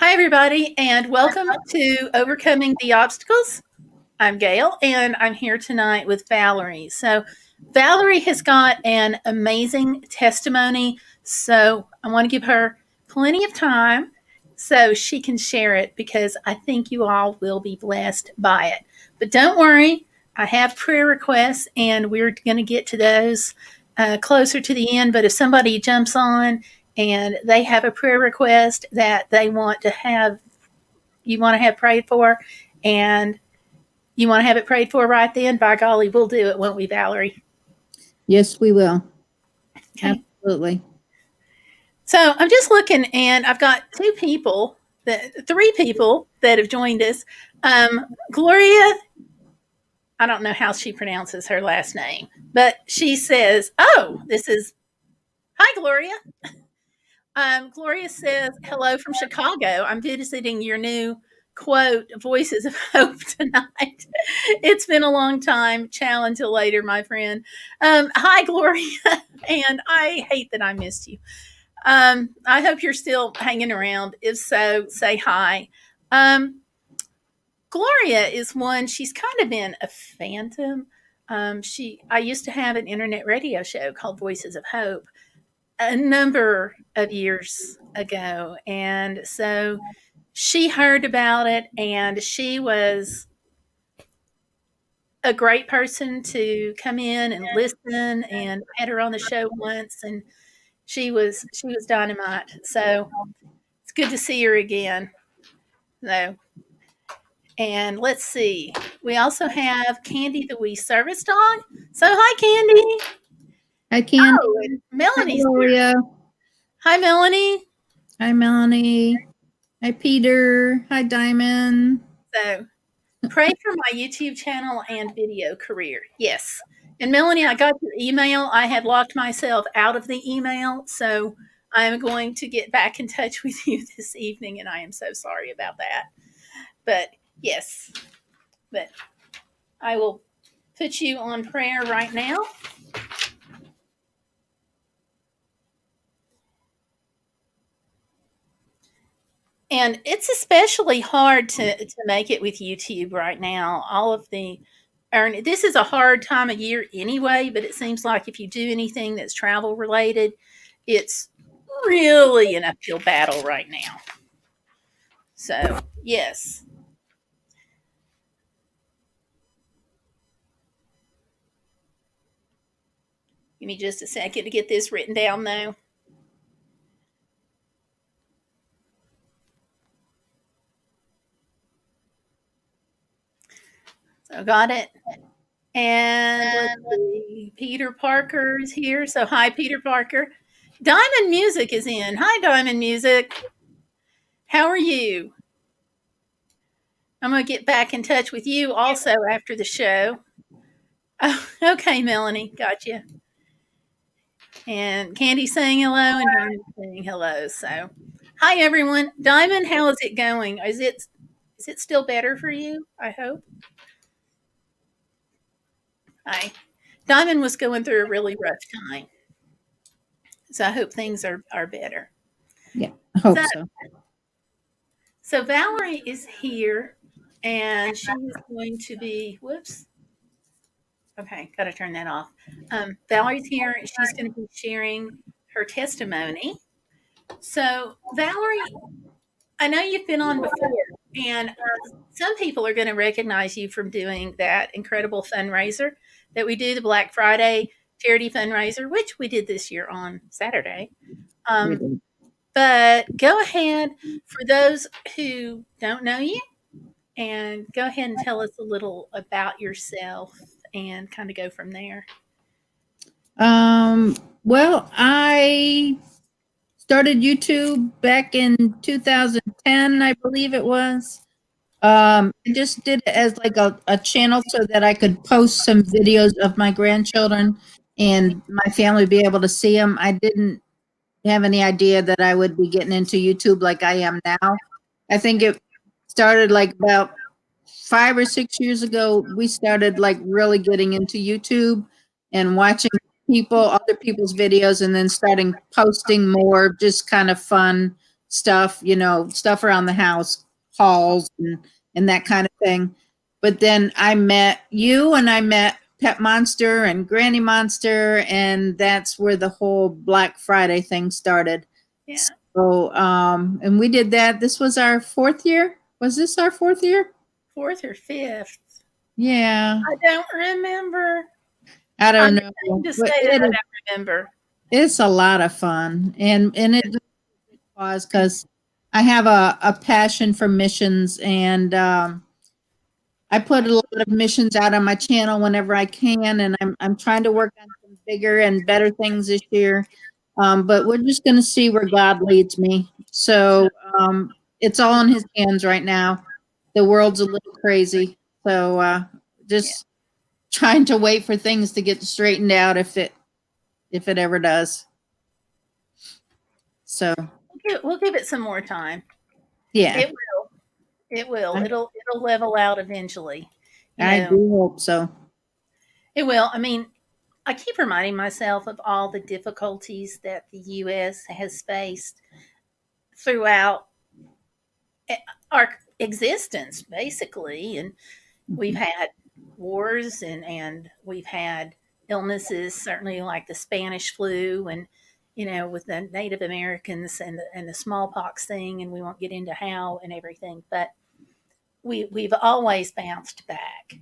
Hi, everybody, and welcome to Overcoming the Obstacles. I'm Gail, and I'm here tonight with Valerie. So, Valerie has got an amazing testimony, so I want to give her plenty of time so she can share it because I think you all will be blessed by it. But don't worry, I have prayer requests, and we're going to get to those closer to the end. But if somebody jumps on and they have a prayer request that they want to have, you want to have prayed for, and you want to have it prayed for right then, by golly, we'll do it, won't we, Valerie? Yes, we will. Okay. Absolutely. So I'm just looking, and I've got three people that have joined us. Gloria, I don't know how she pronounces her last name, but she says, "Oh, this is hi, Gloria." Gloria says, "Hello from Chicago. I'm visiting your new quote, Voices of Hope tonight. It's been a long time. Ciao until later, my friend." Hi, Gloria. And I hate that I missed you. I hope you're still hanging around. If so, say hi. Gloria is one, she's kind of been a phantom. I used to have an internet radio show called Voices of Hope a number of years ago. And so she heard about it, and she was a great person to come in and listen, and I had her on the show once, and she was dynamite. So it's good to see her again. So, and let's see. We also have Candy the wee service dog. So hi, Candy. Hi, Candy. Oh, and Melanie's Hi, here. Gloria. Hi, Melanie. Hi, Melanie. Hi, Peter. Hi, Diamond. So pray for my YouTube channel and video career. Yes. And Melanie, I got your email. I had locked myself out of the email, so I'm going to get back in touch with you this evening, and I am so sorry about that. But yes, but I will put you on prayer right now. And it's especially hard to make it with YouTube right now. This is a hard time of year anyway, but it seems like if you do anything that's travel related, it's really an uphill battle right now. So, yes. Give me just a second to get this written down, though. So, got it. And let's see. Peter Parker is here. So, hi, Peter Parker. Diamond Music is in. Hi, Diamond Music. How are you? I'm going to get back in touch with you also after the show. Oh, okay, Melanie. Gotcha. And Candy saying hello and Diamond saying hello. So, hi, everyone. Diamond, how is it going? Is it still better for you? I hope. Hi. Diamond was going through a really rough time. So I hope things are better. Yeah, I hope so. So Valerie is here, and she is going to be, whoops. Okay, got to turn that off. Valerie's here, and she's going to be sharing her testimony. So, Valerie, I know you've been on before, and some people are going to recognize you from doing that incredible fundraiser that we do, the Black Friday charity fundraiser, which we did this year on Saturday. But go ahead, for those who don't know you, and go ahead and tell us a little about yourself and kind of go from there. Well, I started YouTube back in 2010, I believe it was. I just did it as like a channel so that I could post some videos of my grandchildren and my family be able to see them. I didn't have any idea that I would be getting into YouTube like I am now. I think it started like about 5 or 6 years ago. We started like really getting into YouTube and watching other people's videos, and then starting posting more just kind of fun stuff, stuff around the house, hauls and that kind of thing. But then I met you and I met Pet Monster and Granny Monster, and that's where the whole Black Friday thing started. Yeah. So, and we did that. This was our fourth year. Was this our fourth year? Fourth or fifth. Yeah. I don't remember. I I'm don't ashamed know, to but say that I don't remember. it's a lot of fun, and it was because I have a passion for missions, and I put a lot of missions out on my channel whenever I can, and I'm trying to work on some bigger and better things this year. But we're just going to see where God leads me. So it's all in His hands right now. The world's a little crazy, so Yeah. just trying to wait for things to get straightened out if it ever does. So We'll give it some more time. yeah, It will. It will. I, It'll level out eventually. You I know, do hope so. it will. I mean, I keep reminding myself of all the difficulties that the U.S. has faced throughout our existence, basically. And we've had wars and we've had illnesses, certainly like the Spanish flu and with the Native Americans and the smallpox thing, and we won't get into how and everything, but we've always bounced back.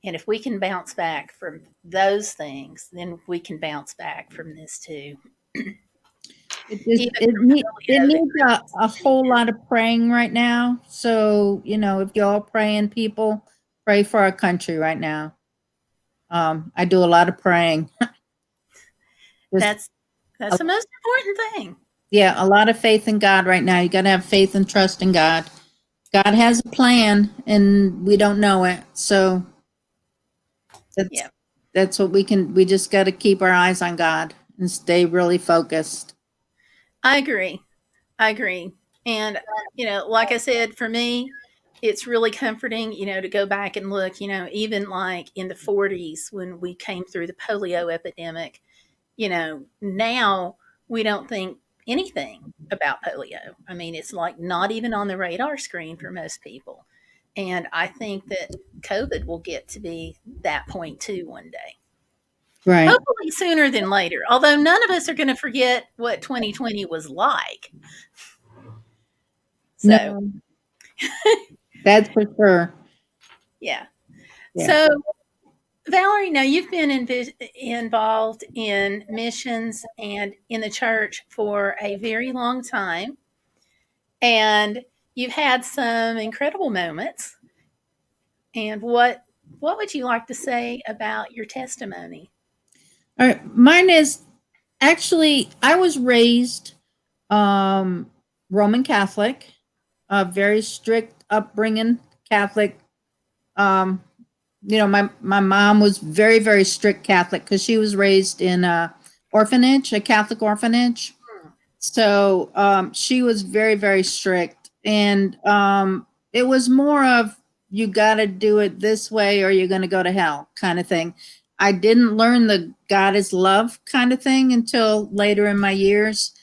And if we can bounce back from those things, then we can bounce back from this too. Even from It polio that needs Christmas a is whole lot of praying right now. So if y'all praying, people pray for our country right now. I do a lot of praying. Just that's that's the most important thing. yeah, a lot of faith in God right now. You got to have faith and trust in God. God has a plan, and we don't know it. So that's Yeah, that's what we can. We just got to keep our eyes on God and stay really focused. I agree. I agree. And, like I said, for me, it's really comforting, to go back and look, even like in the 40s when we came through the polio epidemic, now we don't think anything about polio. I mean, it's like not even on the radar screen for most people. And I think that COVID will get to be that point too one day. Right. Hopefully sooner than later. Although none of us are going to forget what 2020 was like. So, No, that's for sure. yeah. Yeah. So, Valerie, now you've been involved in missions and in the church for a very long time, and you've had some incredible moments. And what would you like to say about your testimony? All right. Mine is actually I was raised Roman Catholic, a very strict upbringing Catholic. Um, my mom was very, very strict Catholic because she was raised in a orphanage, a Catholic orphanage. So she was very, very strict. And it was more of you got to do it this way or you're going to go to hell kind of thing. I didn't learn the God is love kind of thing until later in my years.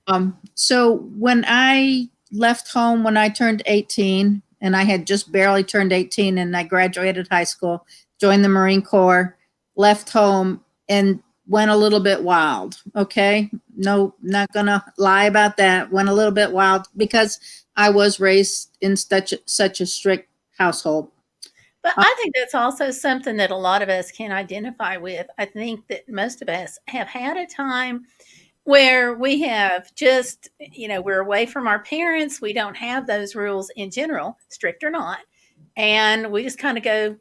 Uh, So when I left home when I turned 18, and I had just barely turned 18, and I graduated high school, joined the Marine Corps, left home, and went a little bit wild. Okay. No, not going to lie about that. Went a little bit wild because I was raised in such a strict household. but I think that's also something that a lot of us can identify with. I think that most of us have had a time where we have just, we're away from our parents. We don't have those rules in general, strict or not. And we just kind of go,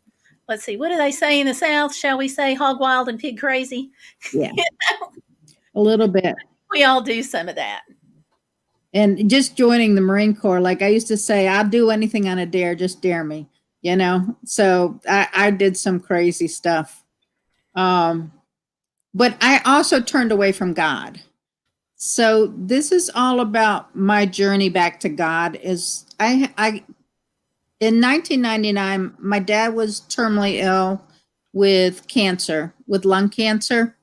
let's see, what do they say in the South? Shall we say hog wild and pig crazy? Yeah, a little bit. We all do some of that. And just joining the Marine Corps, like I used to say, I'll do anything on a dare, just dare me, So I did some crazy stuff. But I also turned away from God. So this is all about my journey back to God. Is I in 1999, my dad was terminally ill with cancer, with lung cancer,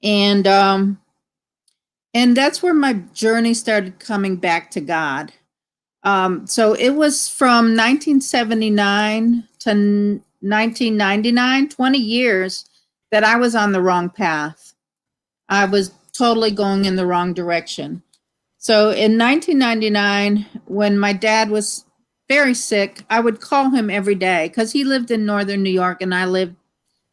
and And that's where my journey started coming back to God. So it was from 1979 to 1999, 20 years that I was on the wrong path. I was totally going in the wrong direction. So in 1999, when my dad was very sick, I would call him every day because he lived in northern New York and I lived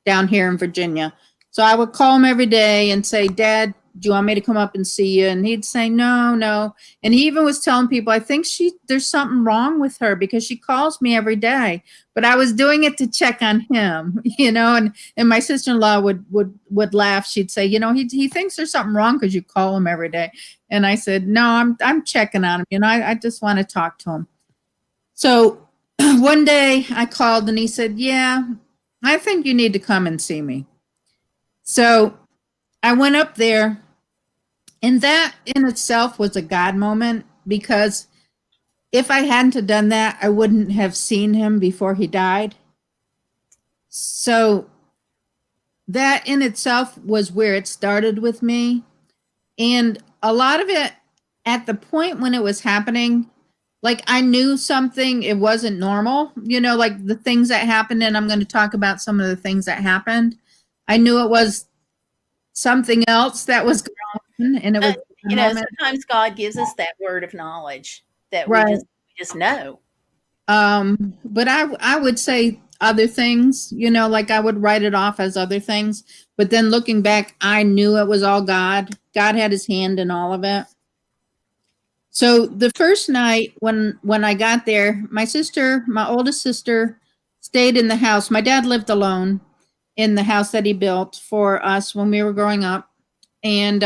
down here in Virginia. So I would call him every day and say, Dad, do you want me to come up and see you? And he'd say, no, no. And he even was telling people, I think there's something wrong with her because she calls me every day. But I was doing it to check on him, and my sister-in-law would laugh. She'd say, he thinks there's something wrong because you call him every day. And I said, no, I'm checking on him. I just want to talk to him. So one day I called and he said, yeah, I think you need to come and see me. So I went up there, and that in itself was a God moment because if I hadn't have done that, I wouldn't have seen him before he died. So that in itself was where it started with me. And a lot of it at the point when it was happening, like I knew something, it wasn't normal, like the things that happened. And I'm going to talk about some of the things that happened. I knew it was something else that was going on, and it was a moment. Sometimes God gives us that word of knowledge that we Right. just know. But I would say other things, like I would write it off as other things. But then looking back, I knew it was all God. God had his hand in all of it. So the first night when I got there, my oldest sister, stayed in the house. My dad lived alone in the house that he built for us when we were growing up. And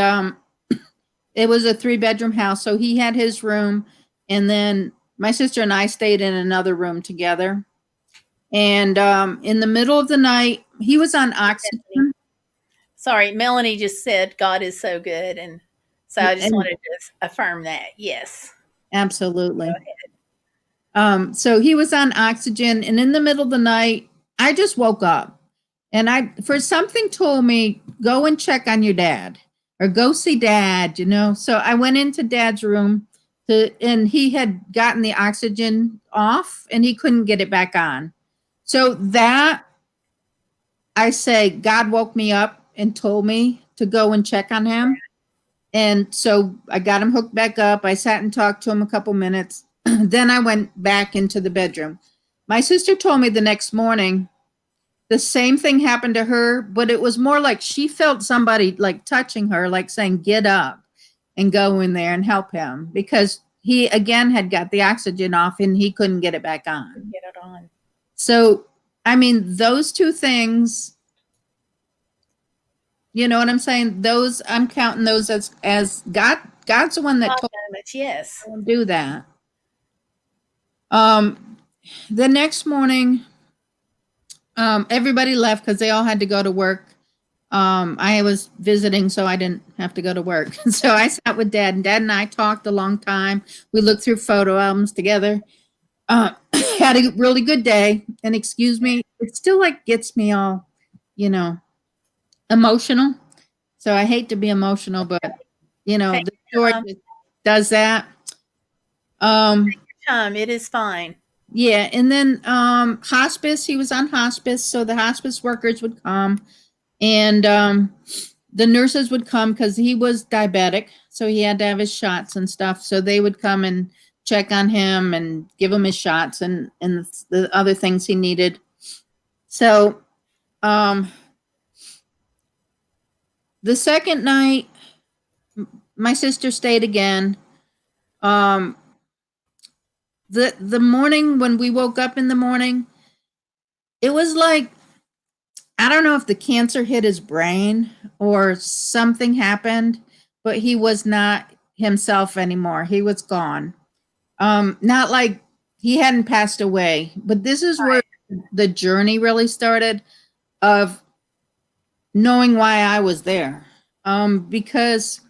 it was a 3-bedroom house. So he had his room, and then my sister and I stayed in another room together. And in the middle of the night, he was on oxygen. Sorry, Melanie just said God is so good, and so I just And wanted to affirm that. Yes. absolutely. So he was on oxygen, and in the middle of the night, I just woke up, and for something told me, go and check on your dad or go see dad. So I went into dad's room and he had gotten the oxygen off and he couldn't get it back on. So that, I say, God woke me up and told me to go and check on him. And so I got him hooked back up. I sat and talked to him a couple minutes. Then I went back into the bedroom. My sister told me the next morning the same thing happened to her, but it was more like she felt somebody like touching her, like saying, get up and go in there and help him, because he again had got the oxygen off and he couldn't get it back on. Get it on. So, I mean, those two things, you know what I'm saying? Those, I'm counting those as God's the one that told Moments, yes. him to do that. The next morning, everybody left because they all had to go to work. I was visiting, so I didn't have to go to work. So I sat with Dad, and Dad and I talked a long time. We looked through photo albums together. Had a really good day. And excuse me, it still like gets me all, emotional. So I hate to be emotional, but Take the your story time. just does that. It is fine. Yeah, and then hospice, he was on hospice, so the hospice workers would come, and the nurses would come because he was diabetic, so he had to have his shots and stuff. So they would come and check on him and give him his shots and the other things he needed. So the second night, my sister stayed again. Um, the morning when we woke up in the morning, it was like, I don't know if the cancer hit his brain or something happened, but he was not himself anymore. He was gone. Not like he hadn't passed away, but this is where the journey really started of knowing why I was there. Because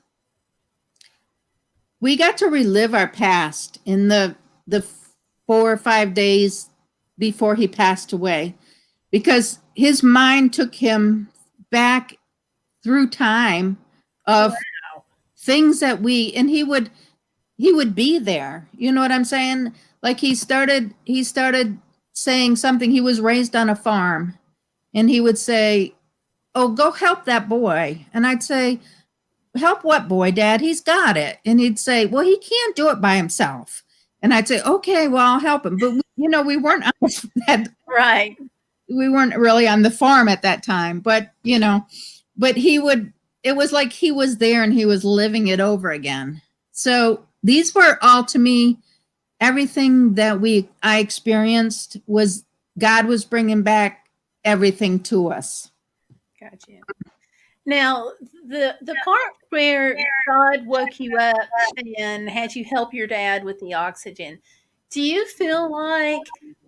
we got to relive our past in the 4 or 5 days before he passed away, because his mind took him back through time of Wow. things that and he would be there. You know what I'm saying? Like he started saying something. He was raised on a farm, and he would say, "Oh, go help that boy." And I'd say, "Help what boy, Dad? He's got it." And he'd say, "Well, he can't do it by himself." And I'd say, "Okay, well, I'll help him." But we weren't on that, Right. we weren't really on the farm at that time. But but he would. It was like he was there and he was living it over again. So these were all, to me, everything that I experienced was God was bringing back everything to us. Gotcha. Now, the part where God woke you up and had you help your dad with the oxygen, do you feel like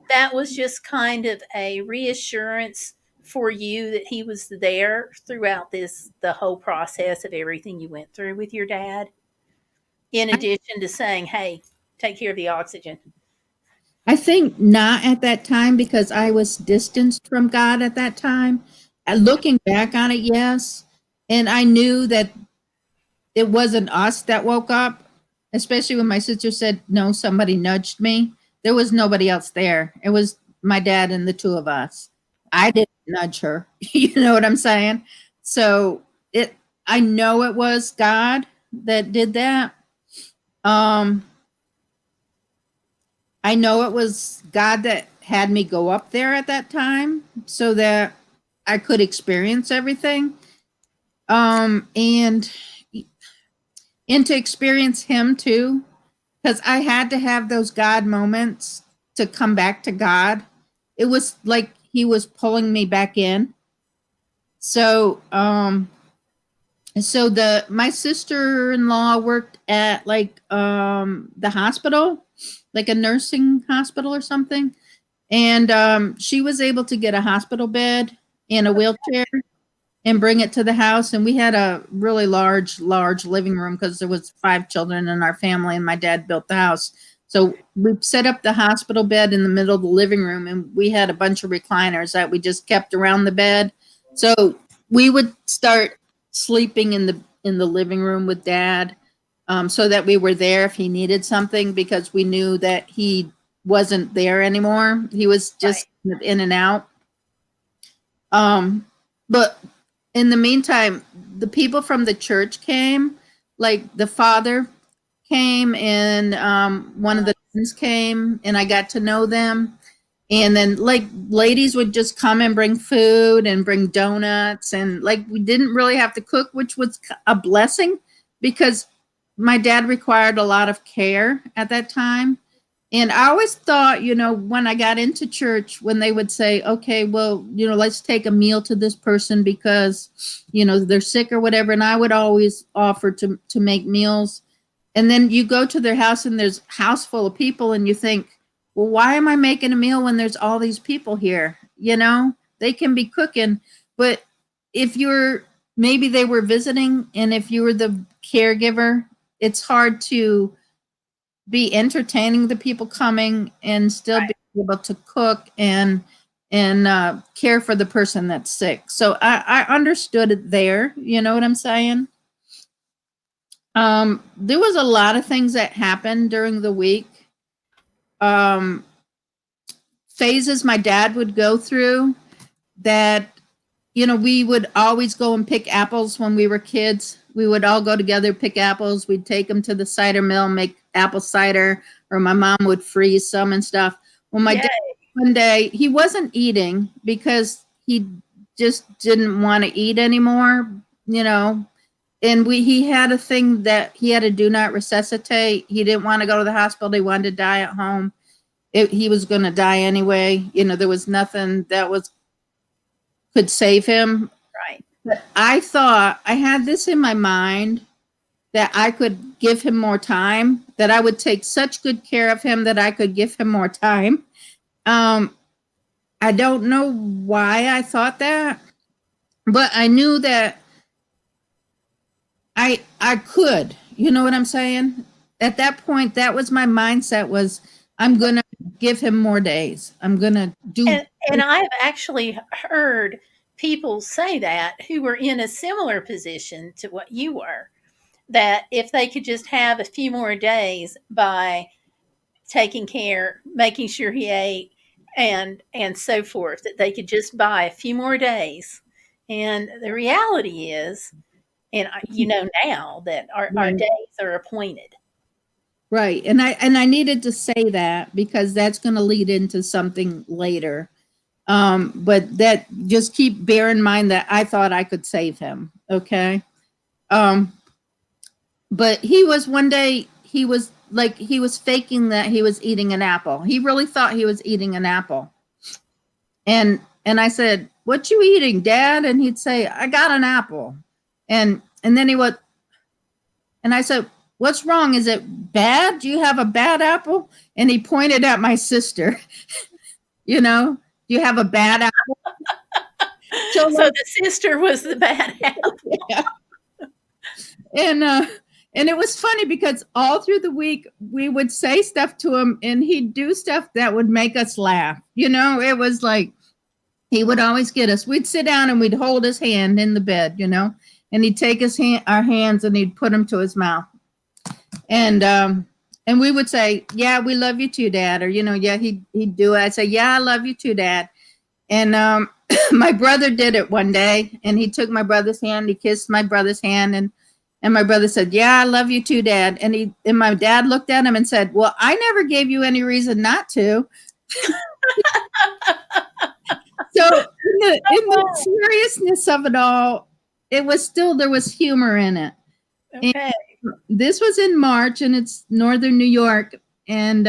that was just kind of a reassurance for you that he was there throughout the whole process of everything you went through with your dad, in addition to saying, "Hey, take care of the oxygen"? I think not at that time because I was distanced from God at that time. Looking back on it, yes. And I knew that it wasn't us that woke up, especially when my sister said, no, somebody nudged me. There was nobody else there. It was my dad and the two of us. I didn't nudge her. You know what I'm saying? So I know it was God that did that. Um, I know it was God that had me go up there at that time so that I could experience everything. And to experience him too, because I had to have those God moments to come back to God. It was like he was pulling me back in. So the my sister-in-law worked at like the hospital, like a nursing hospital or something. And she was able to get a hospital bed and a wheelchair and bring it to the house. And we had a really large living room because there was 5 children in our family, and my dad built the house. So we set up the hospital bed in the middle of the living room, and we had a bunch of recliners that we just kept around the bed. So we would start sleeping in the living room with Dad, so that we were there if he needed something, because we knew that he wasn't there anymore. He was Right. just in and out. But in the meantime, the people from the church came, like the father came, and one of the nuns came, and I got to know them. And then like ladies would just come and bring food and bring donuts, and like we didn't really have to cook, which was a blessing because my dad required a lot of care at that time. And I always thought, when I got into church, when they would say, okay, well, let's take a meal to this person because, they're sick or whatever. And I would always offer to make meals. And then you go to their house and there's a house full of people and you think, well, why am I making a meal when there's all these people here? They can be cooking. But if maybe they were visiting, and if you were the caregiver, it's hard to be entertaining the people coming and still Right. be able to cook and care for the person that's sick. So I understood it there. You know what I'm saying? There was a lot of things that happened during the week. Um, Phases my dad would go through that, we would always go and pick apples when we were kids. We would all go together, pick apples. We'd take them to the cider mill, make apple cider, or my mom would freeze some and stuff. Well, my dad, Yay. one day, he wasn't eating because he just didn't want to eat anymore, you know. And he had a thing that he had to do not resuscitate. He didn't want to go to the hospital. He wanted to die at home. He was going to die anyway. There was nothing that could save him. Right. But I thought I had this in my mind that I could give him more time, that I would take such good care of him that I could give him more time. Um, I don't know why I thought that, but I knew that I could. You know what I'm saying? At that point, that was my mindset, was I'm going to give him more days. I'm going to do. And I've actually heard people say that who were in a similar position to what you were. that if they could just have a few more days by taking care, making sure he ate, and so forth, that they could just buy a few more days. And the reality is, and now that our Right. days are appointed. Right. And I needed to say that because that's going to lead into something later. But that just keep bear in mind that I thought I could save him. Okay. Um, but he was one day he was faking that he was eating an apple. He really thought he was eating an apple. And I said, "What you eating, Dad?" And he'd say, "I got an apple." And then he would and I said, "What's wrong? Is it bad? Do you have a bad apple?" And he pointed at my sister, you know, "Do you have a bad apple?" So So like the sister was the bad apple. and uh and it was funny because all through the week we would say stuff to him and he'd do stuff that would make us laugh. It was like he would always get us. We'd sit down and we'd hold his hand in the bed, and he'd take our hands and he'd put them to his mouth. And we would say, "Yeah, we love you too, Dad," or yeah, he'd do it. I'd say, "Yeah, I love you too, Dad." And my brother did it one day, and he took my brother's hand, he kissed my brother's hand, and my brother said, "Yeah, I love you too, Dad." And my dad looked at him and said, "Well, I never gave you any reason not to." So in the seriousness of it all, it was still there was humor in it. And Okay. this was in March, and it's northern New York, and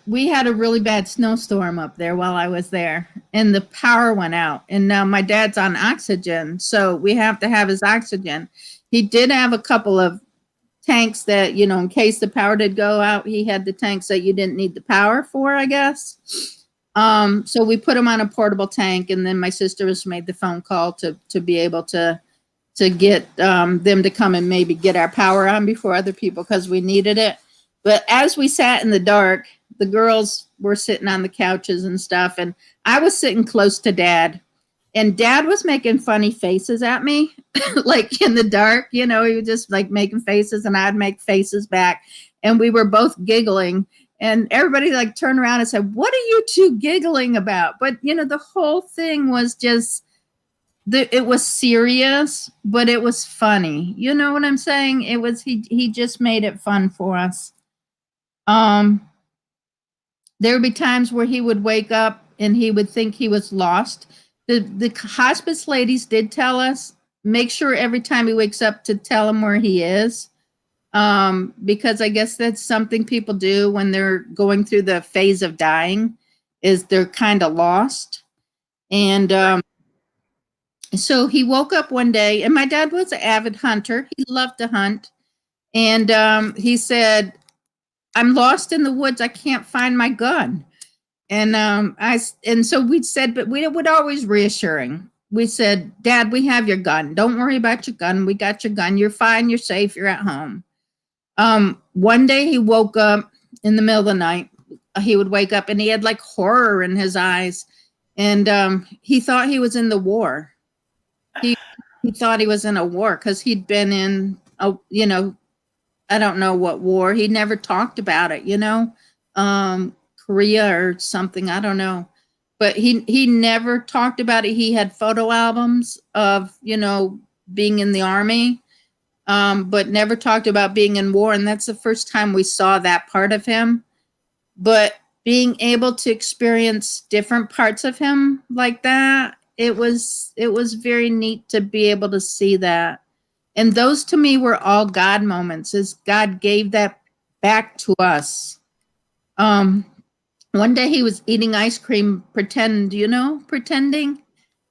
we had a really bad snowstorm up there while I was there, and the power went out. And now my dad's on oxygen, so we have to have his oxygen. He did have a couple of tanks that, in case the power did go out, he had the tanks that you didn't need the power for, I guess. So we put him on a portable tank, and then my sister has made the phone call to be able to get them to come and maybe get our power on before other people because we needed it. But as we sat in the dark, the girls were sitting on the couches and stuff, and I was sitting close to Dad, and Dad was making funny faces at me, like in the dark. He was just like making faces, and I'd make faces back, and we were both giggling. And everybody like turned around and said, "What are you two giggling about?" But the whole thing was just it was serious, but it was funny. You know what I'm saying? It was he just made it fun for us. Um, there would be times where he would wake up and he would think he was lost. The hospice ladies did tell us, make sure every time he wakes up to tell him where he is. Because I guess that's something people do when they're going through the phase of dying, is they're kind of lost. And so he woke up one day, and my dad was an avid hunter. He loved to hunt. And he said, "I'm lost in the woods. I can't find my gun." And so we said, but we would always reassuring. We said, "Dad, we have your gun. Don't worry about your gun. We got your gun. You're fine. You're safe. You're at home." One day he woke up in the middle of the night. He would wake up and he had like horror in his eyes, and he thought he was in the war. He he thought he was in a war because he'd been in I don't know what war. He never talked about it, Korea or something. I don't know. But he never talked about it. He had photo albums of, being in the army, but never talked about being in war. And that's the first time we saw that part of him. But being able to experience different parts of him like that, it was very neat to be able to see that. And those to me were all God moments, as God gave that back to us. Um, One day he was eating ice cream, pretending.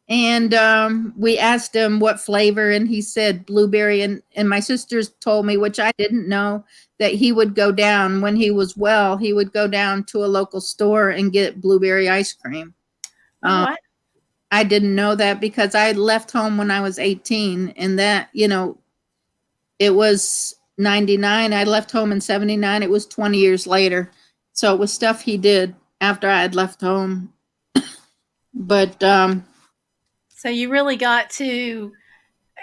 And we asked him what flavor, and he said blueberry. And my sisters told me, which I didn't know, that he would go down when he was well, he would go down to a local store and get blueberry ice cream. Oh, Um, wow. I didn't know that because I left home when I was 18, and that, it was 99. I left home in 79. It was 20 years later. So it was stuff he did after I had left home. But So you really got to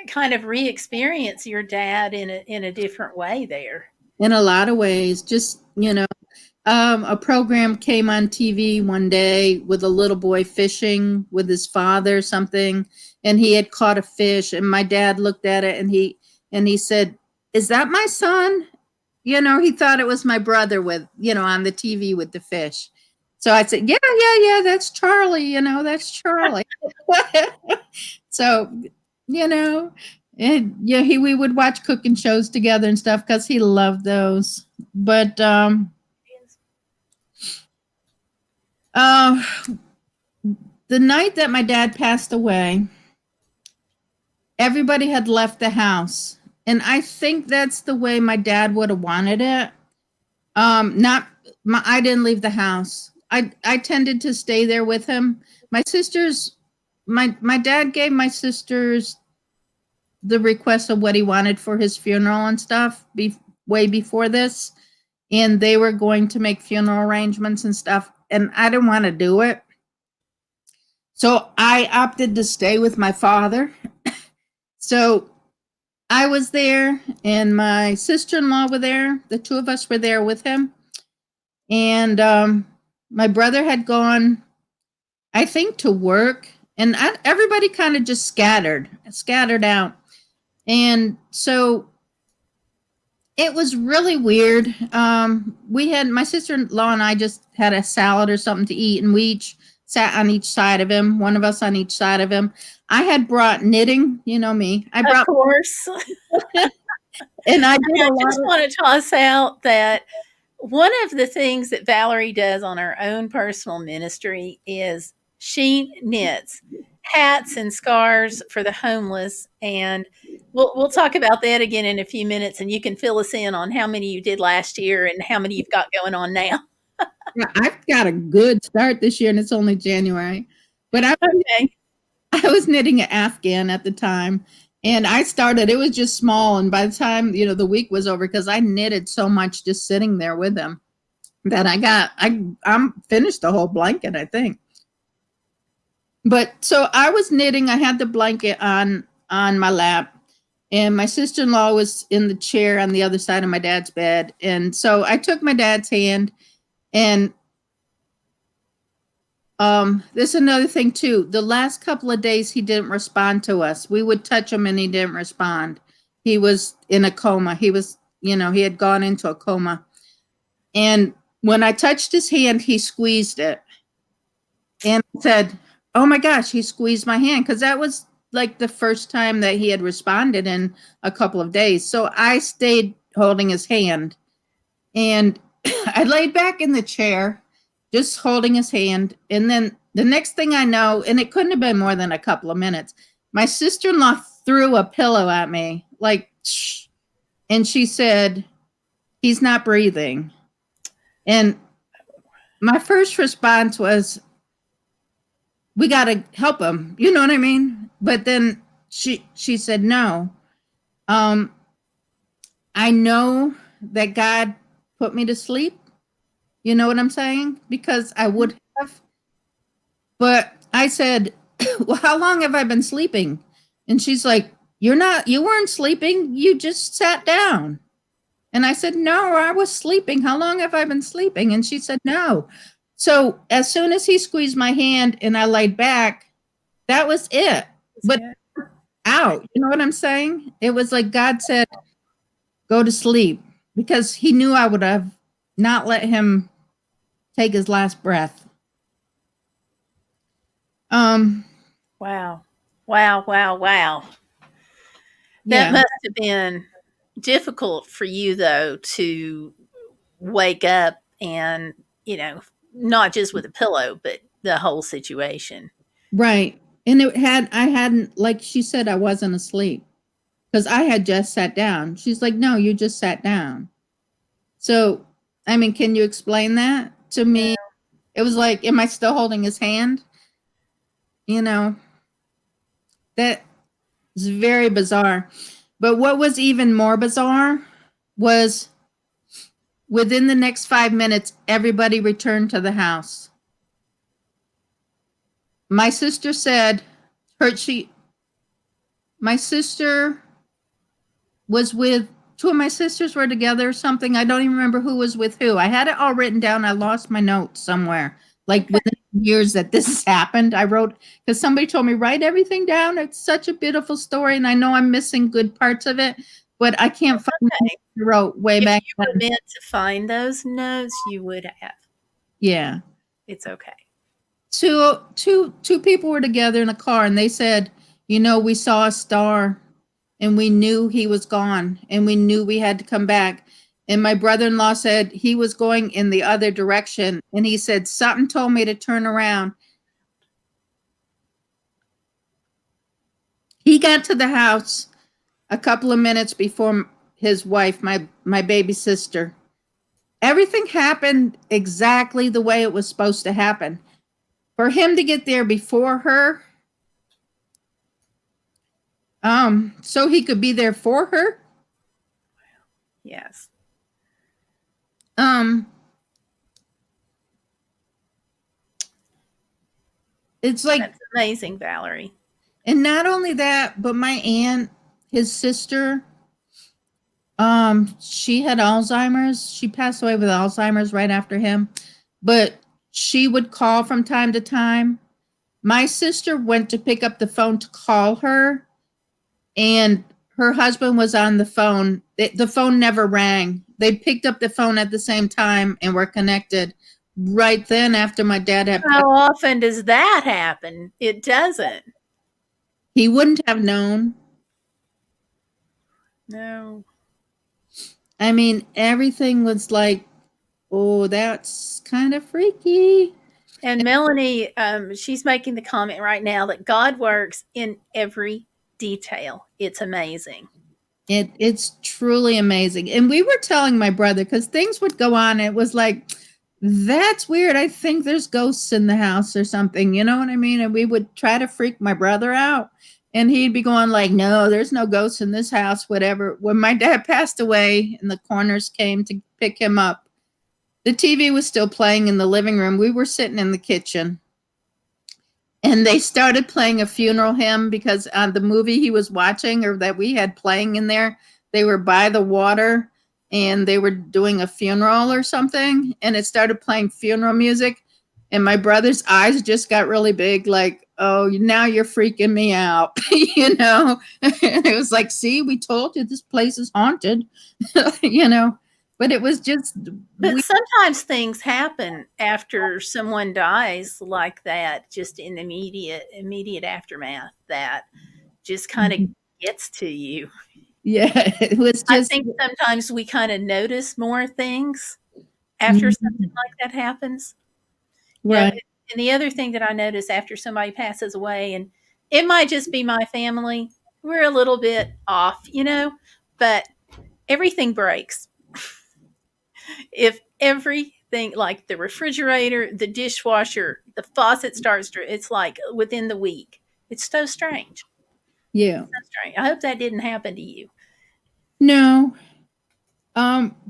kind of re-experience your dad in a different way there. In a lot of ways. Just, a program came on TV one day with a little boy fishing with his father or something, and he had caught a fish, and my dad looked at it and he said, "Is that my son?" He thought it was my brother with, on the TV with the fish. So I said, "Yeah, yeah, yeah, that's Charlie, that's Charlie." So, you know, and yeah, we would watch cooking shows together and stuff because he loved those. But uh, the night that my dad passed away, everybody had left the house, and I think that's the way my dad would have wanted it. Not my, I didn't leave the house. I tended to stay there with him. My sisters, my dad gave my sisters the request of what he wanted for his funeral and stuff way before this, and they were going to make funeral arrangements and stuff, and I didn't want to do it. So I opted to stay with my father. So I was there, and my sister-in-law were there. The two of us were there with him, and my brother had gone, I think, to work, and everybody kind of just scattered out. And so it was really weird. We had my sister-in-law and I just had a salad or something to eat, and we each sat on each side of him, one of us on each side of him. I had brought knitting, you know me. I Of brought, course. and I did I a lot just want to toss out that one of the things that Valerie does on her own personal ministry is she knits hats and scarves for the homeless, and we'll talk about that again in a few minutes, and you can fill us in on how many you did last year and how many you've got going on now. I've got a good start this year, and it's only January. But Okay. I was knitting an Afghan at the time, and I started. It was just small, and by the time the week was over, because I knitted so much just sitting there with him, that I'm finished the whole blanket, I think. But so I was knitting. I had the blanket on my lap, and my sister-in-law was in the chair on the other side of my dad's bed. And so I took my dad's hand, and there's another thing too. The last couple of days he didn't respond to us. We would touch him and he didn't respond. He was in a coma. He had gone into a coma. And when I touched his hand, he squeezed it and said, "Oh my gosh," he squeezed my hand, because that was like the first time that he had responded in a couple of days. So I stayed holding his hand, and I laid back in the chair, just holding his hand. And then the next thing I know, and it couldn't have been more than a couple of minutes, my sister-in-law threw a pillow at me, like, shh, and she said, "He's not breathing." And my first response was, "We got to help him." You know what I mean? But then she said, "No. Um, I know that God put me to sleep." You know what I'm saying? Because I would have. But I said, "Well, how long have I been sleeping?" And she's like, you weren't sleeping. You just sat down." And I said, "No, I was sleeping. How long have I been sleeping?" And she said, "No." So as soon as he squeezed my hand and I laid back, that was it. But out, you know what I'm saying? It was like God said, "Go to sleep," because he knew I would have not let him take his last breath. Um, Wow. Wow, wow, wow. That yeah, must have been difficult for you, though, to wake up and, not just with a pillow, but the whole situation. right. And I hadn't, like she said, I wasn't asleep because I had just sat down. She's like, "No, you just sat down." So, I mean, can you explain that to me? It was like, am I still holding his hand? You know, that is very bizarre. But what was even more bizarre was within the next 5 minutes, everybody returned to the house. My sister said her she my sister was with two of my sisters were together or something. I don't even remember who was with who. I had it all written down. I lost my notes somewhere. Like Okay. within years that this has happened, I wrote because somebody told me write everything down. It's such a beautiful story, and I know I'm missing good parts of it, but I can't find what Okay. I wrote way If back you were then. meant to find those notes, you would have. Yeah. It's okay. Two people were together in a car and they said, we saw a star and we knew he was gone and we knew we had to come back. And my brother-in-law said he was going in the other direction and he said something told me to turn around. He got to the house a couple of minutes before his wife, my baby sister. Everything happened exactly the way it was supposed to happen. For him to get there before her, so he could be there for her. Yes. Um, it's like, That's amazing, Valerie. and not only that, but my aunt, his sister, she had Alzheimer's. She passed away with Alzheimer's right after him, but she would call from time to time. My sister went to pick up the phone to call her, and her husband was on the phone. The phone never rang. They picked up the phone at the same time and were connected right then after my dad had passed. How often does that happen? It doesn't. He wouldn't have known. No. I mean, everything was like, oh, that's kind of freaky. And Melanie, she's making the comment right now that God works in every detail. It's amazing. It's truly amazing. And we were telling my brother because things would go on. It was like, that's weird. I think there's ghosts in the house or something. You know what I mean? And we would try to freak my brother out. And he'd be going like, no, there's no ghosts in this house, whatever. When my dad passed away and the coroners came to pick him up, the TV was still playing in the living room. We were sitting in the kitchen and they started playing a funeral hymn because the movie he was watching or that we had playing in there, they were by the water and they were doing a funeral or something, and it started playing funeral music, and my brother's eyes just got really big, like, oh, now you're freaking me out. It was like, see, we told you this place is haunted. you know but it was just But we. sometimes things happen after someone dies like that, just in immediate aftermath that just kind of gets to you. Yeah, it was I just. think sometimes we kind of notice more things after something Mhm. like that happens. You know, Right. and the other thing that I notice after somebody passes away, and it might just be my family, we're a little bit off, but everything breaks. If everything, like the refrigerator, the dishwasher, the faucet starts to, it's like within the week. It's so strange. Yeah. So strange. I hope that didn't happen to you. No.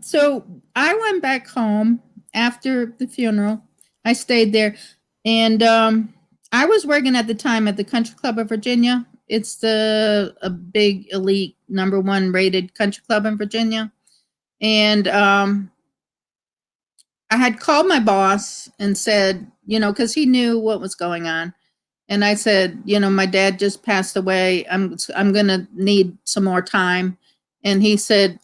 So I went back home after the funeral. I stayed there, and I was working at the time at the Country Club of Virginia. It's the a big elite number one rated country club in Virginia, and I had called my boss and said, because he knew what was going on, and I said, my dad just passed away. I'm gonna need some more time, and he said,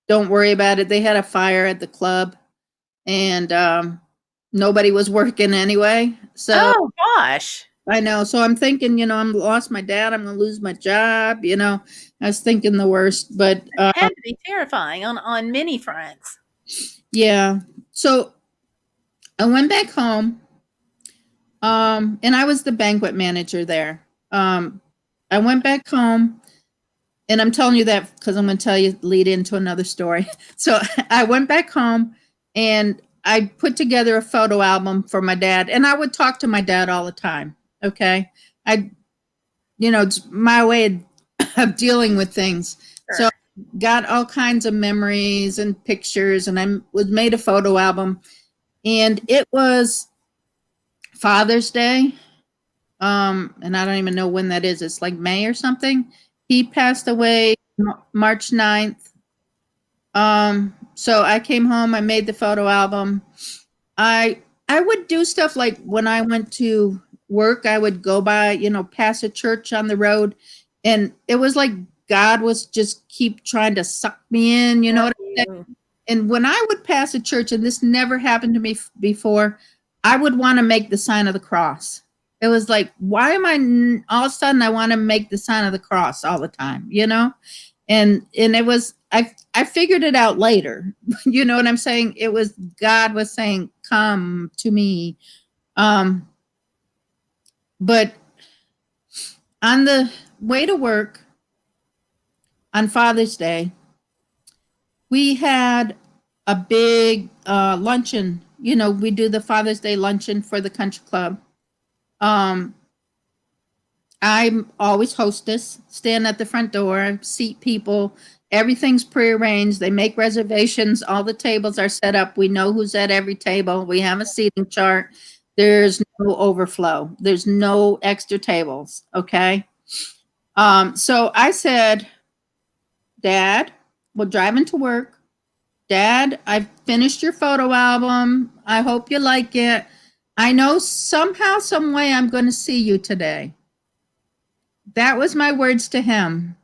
don't worry about it. They had a fire at the club and nobody was working anyway. So Oh gosh. I know. So I'm thinking, I'm lost my dad. I'm going to lose my job. I was thinking the worst, but It had to be terrifying on many fronts. yeah. So I went back home, and I was the banquet manager there. I went back home, and I'm telling you that because I'm going to tell you lead into another story. So I went back home and I put together a photo album for my dad, and I would talk to my dad all the time. Okay, I, it's my way of dealing with things. So Sure. got all kinds of memories and pictures, and I was made a photo album, and it was Father's Day, and I don't even know when that is. It's like May or something. He passed away March 9th. So I came home, I made the photo album. I would do stuff like when I went to work, I would go by, past a church on the road, and it was like God was just keep trying to suck me in, you know Love what I'm saying? you. And when I would pass a church, and this never happened to me before, I would want to make the sign of the cross. It was like, why am all of a sudden I want to make the sign of the cross all the time, and it was I figured it out later. You know what I'm saying? It was God was saying, "Come to me." Um, but on the way to work on Father's Day, we had a big luncheon. We do the Father's Day luncheon for the country club. Um, I'm always hostess, stand at the front door, seat people. Everything's prearranged. They make reservations. All the tables are set up. We know who's at every table. We have a seating chart. There's no overflow. There's no extra tables. Okay. So I said, Dad, we're driving to work. Dad, I finished your photo album. I hope you like it. I know somehow, some way I'm going to see you today. That was my words to him.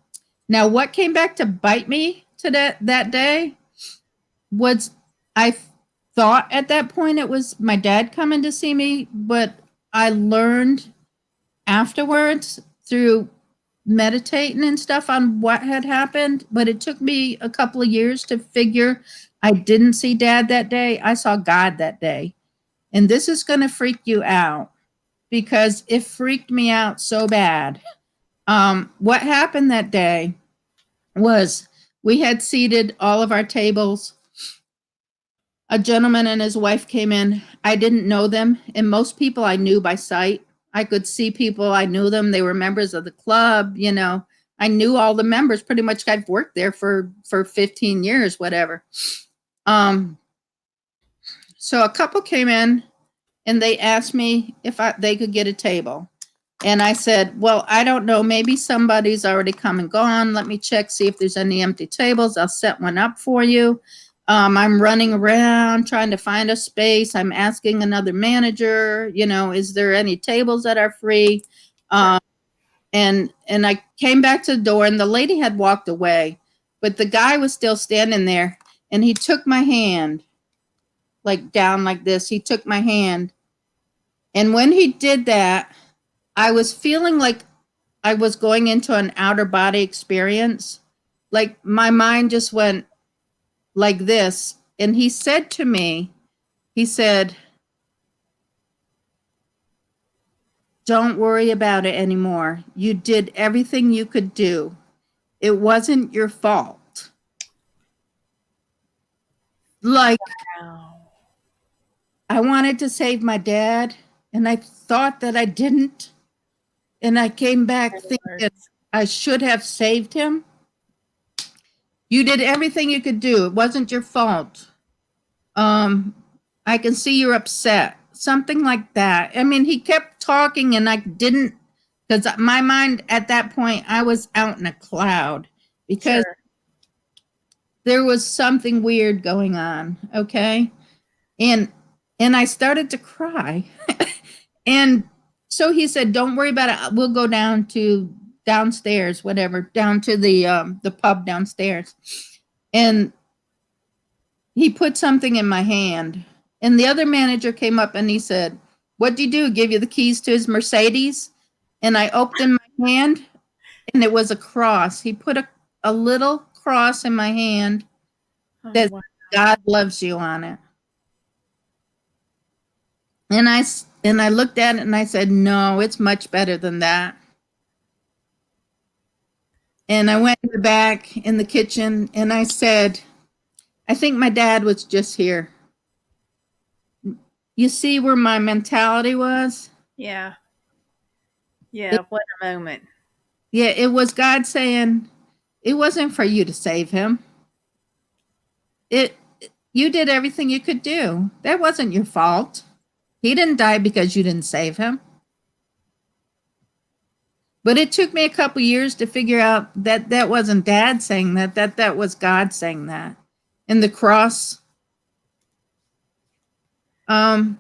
Now, what came back to bite me to that day was I thought at that point it was my dad coming to see me, but I learned afterwards through meditating and stuff on what had happened. But it took me a couple of years to figure I didn't see dad that day. I saw God that day. And this is going to freak you out because it freaked me out so bad. What happened that day was we had seated all of our tables. A gentleman and his wife came in. I didn't know them, and most people I knew by sight. I could see people, I knew them. They were members of the club, I knew all the members pretty much. I've worked there for 15 years, whatever. So a couple came in and they asked me if they could get a table. And I said, well, I don't know. Maybe somebody's already come and gone. Let me check, see if there's any empty tables. I'll set one up for you. I'm running around trying to find a space. I'm asking another manager, is there any tables that are free? Sure. And I came back to the door and the lady had walked away, but the guy was still standing there and he took my hand like down like this. He took my hand. And when he did that, I was feeling like I was going into an outer body experience. Like my mind just went like this. And he said to me, he said, don't worry about it anymore. You did everything you could do. It wasn't your fault. Like Wow. I wanted to save my dad and I thought that I didn't. And I came back thinking Words. I should have saved him. You did everything you could do. It wasn't your fault. Um, I can see you're upset. Something like that. I mean, he kept talking and I didn't, because my mind at that point, I was out in a cloud because Sure. there was something weird going on. Okay. And, and I started to cry. And so he said, don't worry about it. We'll go downstairs, whatever, down to the pub downstairs. And he put something in my hand. And the other manager came up and he said, what'd you do? Give you the keys to his Mercedes? And I opened my hand and it was a cross. He put a little cross in my hand Oh, that wow. God loves you on it. And I looked at it and I said, no, it's much better than that. And I went in the back in the kitchen and I said, I think my dad was just here. You see where my mentality was? Yeah. It, Yeah. What a moment. yeah, it was God saying, it wasn't for you to save him. It you did everything you could do. That wasn't your fault. He didn't die because you didn't save him. But it took me a couple years to figure out that that wasn't Dad saying that, that was God saying that. And the cross, um,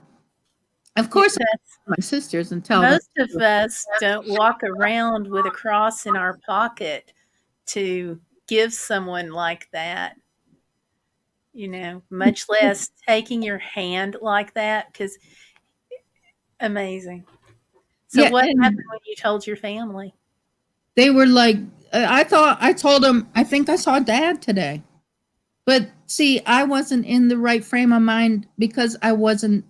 of Yeah, course, I my sisters and tell them. most of us don't walk around with a cross in our pocket to give someone like that, much less taking your hand like that, because amazing. So Yeah, what happened and when you told your family? they were like, I told them, I think I saw Dad today. But see, I wasn't in the right frame of mind because I wasn't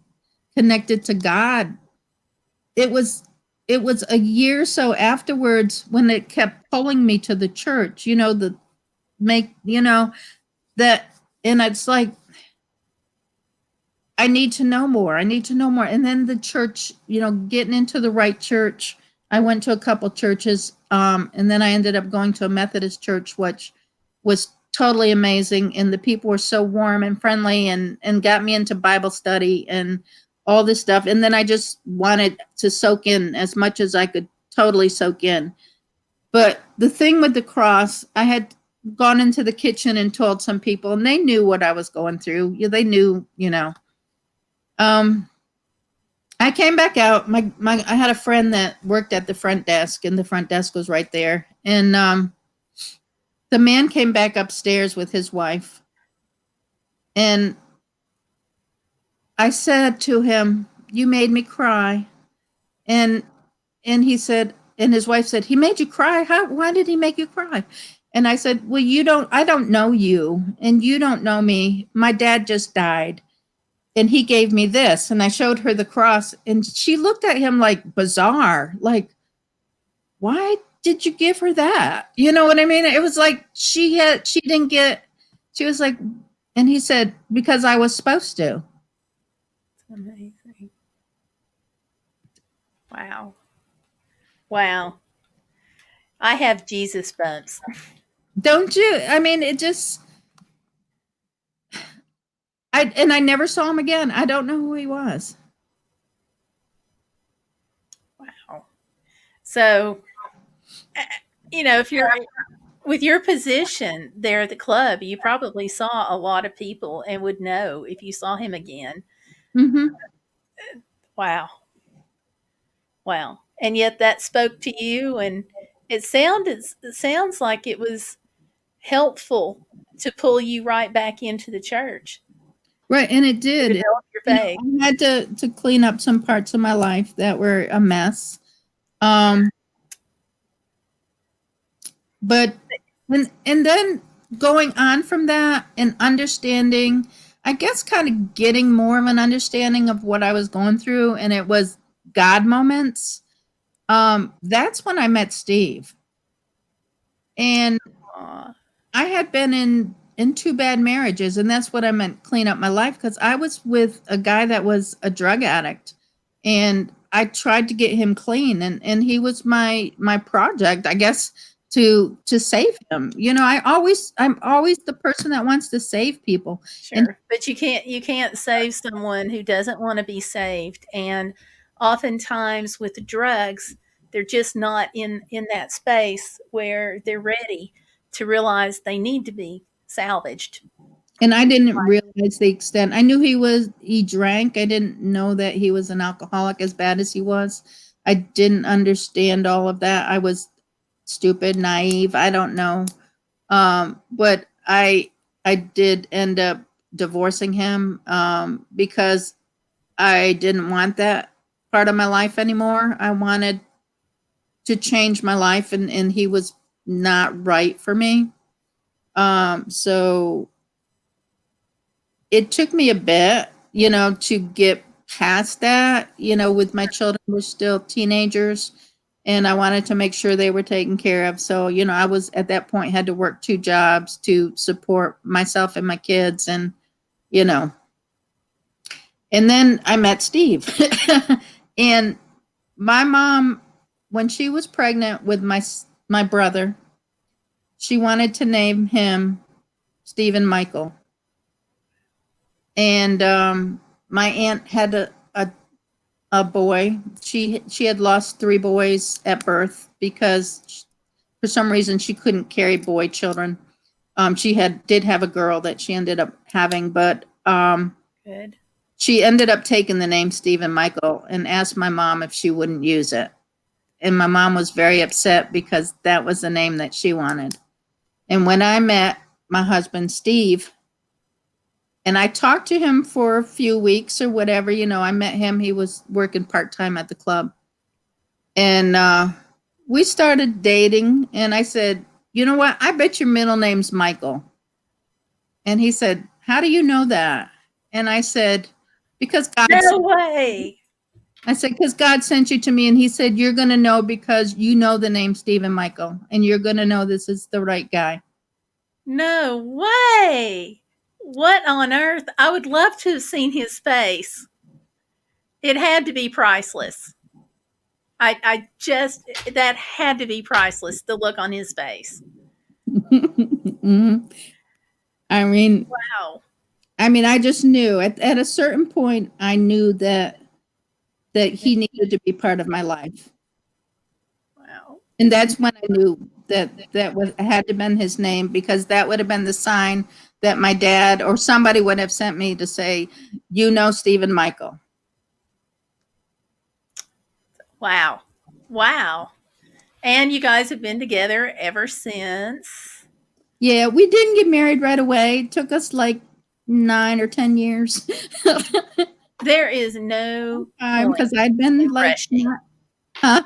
connected to God. It was it was a year or so afterwards when it kept pulling me to the church, the make, that, and it's like, I need to know more. I need to know more. And then the church, getting into the right church. I went to a couple churches, and then I ended up going to a Methodist church, which was totally amazing. And the people were so warm and friendly, and got me into Bible study and all this stuff. And then I just wanted to soak in as much as I could totally soak in. But the thing with the cross, I had gone into the kitchen and told some people, and they knew what I was going through. Yeah, they knew. Um, I came back out. My I had a friend that worked at the front desk, and the front desk was right there. And the man came back upstairs with his wife, and I said to him, "You made me cry." And he said, and his wife said, "He made you cry? How? Why did he make you cry?" And I said, "Well, I don't know you, and you don't know me. My dad just died, and he gave me this." And I showed her the cross, and she looked at him like bizarre, like, why did you give her that? You know what I mean? It was like she didn't get, she was like, and he said, because I was supposed to. Amazing. Wow. Wow. I have Jesus bumps. Don't you? I mean, it just, and I never saw him again. I don't know who he was. Wow. So, uh, if you're with your position there at the club, you probably saw a lot of people and would know if you saw him again. Mm-hmm. Wow. Wow. And yet that spoke to you, and it sounds like it was helpful to pull you right back into the church Right, and it to did. develop your faith. I had to clean up some parts of my life that were a mess. Um, but and then going on from that and understanding, I guess, kind of getting more of an understanding of what I was going through, and it was God moments. That's when I met Steve. And Aw, I had been in two bad marriages, and that's what I meant clean up my life, because I was with a guy that was a drug addict, and I tried to get him clean, and he was my project, I guess, to save him. I'm always the person that wants to save people. And sure. But you can't save someone who doesn't want to be saved. And oftentimes with drugs, they're just not in that space where they're ready to realize they need to be salvaged. and I didn't realize the extent. I knew he drank. I didn't know that he was an alcoholic as bad as he was. I didn't understand all of that. I was stupid, naive. I don't know. But I did end up divorcing him, because I didn't want that part of my life anymore. I wanted to change my life, and he was not right for me. So it took me a bit, to get past that. With my children were still teenagers, and I wanted to make sure they were taken care of. So, I was at that point had to work two jobs to support myself and my kids, you know, and then I met Steve. And my mom, when she was pregnant with my brother, she wanted to name him Stephen Michael. And my aunt had a boy. She had lost three boys at birth, because for some reason she couldn't carry boy children. She did have a girl that she ended up having, but Good. she ended up taking the name Stephen Michael and asked my mom if she wouldn't use it. And my mom was very upset because that was the name that she wanted. And when I met my husband, Steve, and I talked to him for a few weeks or whatever, I met him. He was working part-time at the club. And we started dating. And I said, you know what? I bet your middle name's Michael. And he said, how do you know that? And I said, because God No sent, way. I said, because God sent you to me. And he said, you're going to know because you know the name Stephen Michael. And you're going to know this is the right guy. No way. What on earth? I would love to have seen his face. It had to be priceless. I just, that had to be priceless, the look on his face. Mhm. I mean, Wow. I just knew at a certain point, I knew that he needed to be part of my life. Wow. And that's when I knew that was had to been his name, because that would have been the sign that my dad or somebody would have sent me to say, Stephen Michael. Wow. Wow. And you guys have been together ever since. Yeah, we didn't get married right away. It took us like 9 or 10 years. There is no point Because I'd been in like, rushing. huh?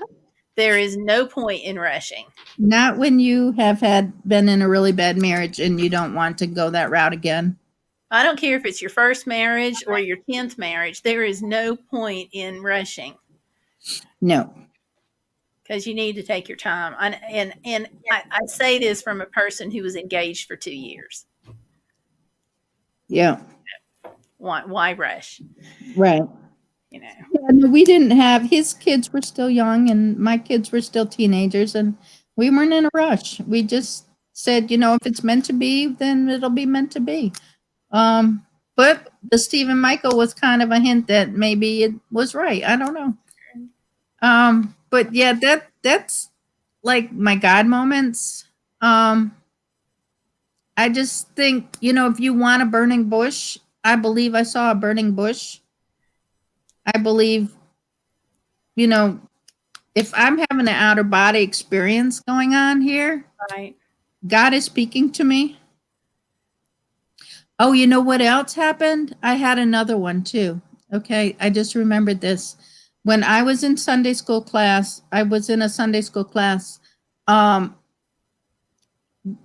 There is no point in rushing. Not when you have been in a really bad marriage and you don't want to go that route again. I don't care if it's your first marriage or your 10th marriage, there is no point in rushing No. because you need to take your time. And I say this from a person who was engaged for 2 years. Yeah. Why rush? Right. You know, Yeah, no, we didn't have his kids were still young and my kids were still teenagers, and we weren't in a rush. We just said, if it's meant to be, then it'll be meant to be. But the Stephen Michael was kind of a hint that maybe it was right. I don't know. But yeah, that's like my God moments. I just think, if you want a burning bush, I believe I saw a burning bush. I believe, you know, if I'm having an outer body experience going on here, right? God is speaking to me. Oh, you know what else happened? I had another one too. Okay, I just remembered this. When I was in Sunday school class, I was in a Sunday school class. Um,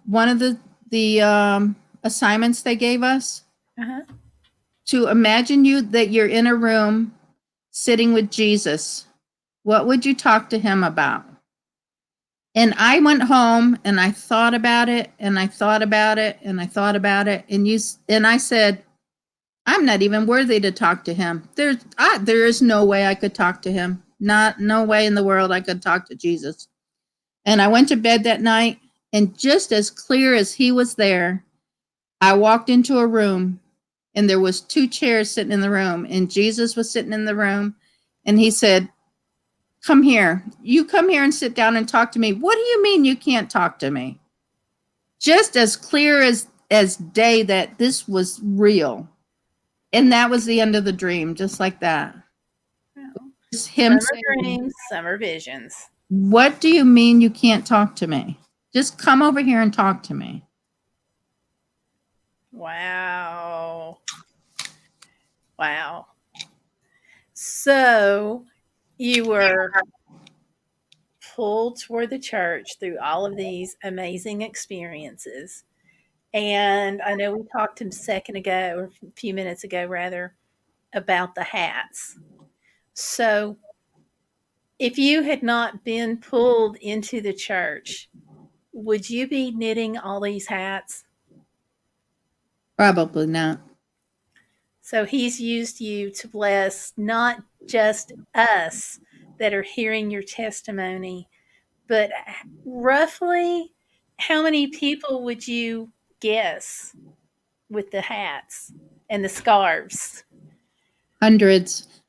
One of the assignments they gave us Uh-huh. to imagine that you're in a room sitting with Jesus. What would you talk to him about? And I went home and I thought about it and I thought about it and I thought about it, and I said, I'm not even worthy to talk to him. There is no way I could talk to him. No way in the world I could talk to Jesus. And I went to bed that night, and just as clear as he was there, I walked into a room and there was two chairs sitting in the room and Jesus was sitting in the room, and he said, come here. You come here and sit down and talk to me. What do you mean you can't talk to me? Just as clear as day that this was real. And that was the end of the dream, just like that. Well, It's some him are saying, dreams, some are visions. what do you mean you can't talk to me? Just come over here and talk to me. Wow. Wow. So you were pulled toward the church through all of these amazing experiences. And I know we talked a second ago, or a few minutes ago, rather, about the hats. So if you had not been pulled into the church, would you be knitting all these hats? Probably not. So he's used you to bless not just us that are hearing your testimony, but roughly how many people would you guess with the hats and the scarves? Hundreds.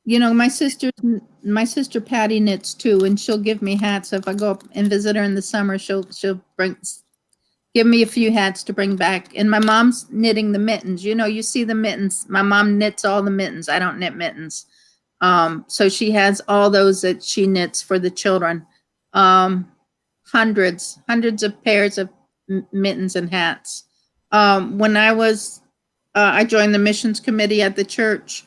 you know, my sister Patty knits too, and she'll give me hats. So if I go up and visit her in the summer, she'll give me a few hats to bring back. And my mom's knitting the mittens. You know, you see the mittens. My mom knits all the mittens. I don't knit mittens. So she has all those that she knits for the children. Um, hundreds of pairs of mittens and hats. When I joined the missions committee at the church,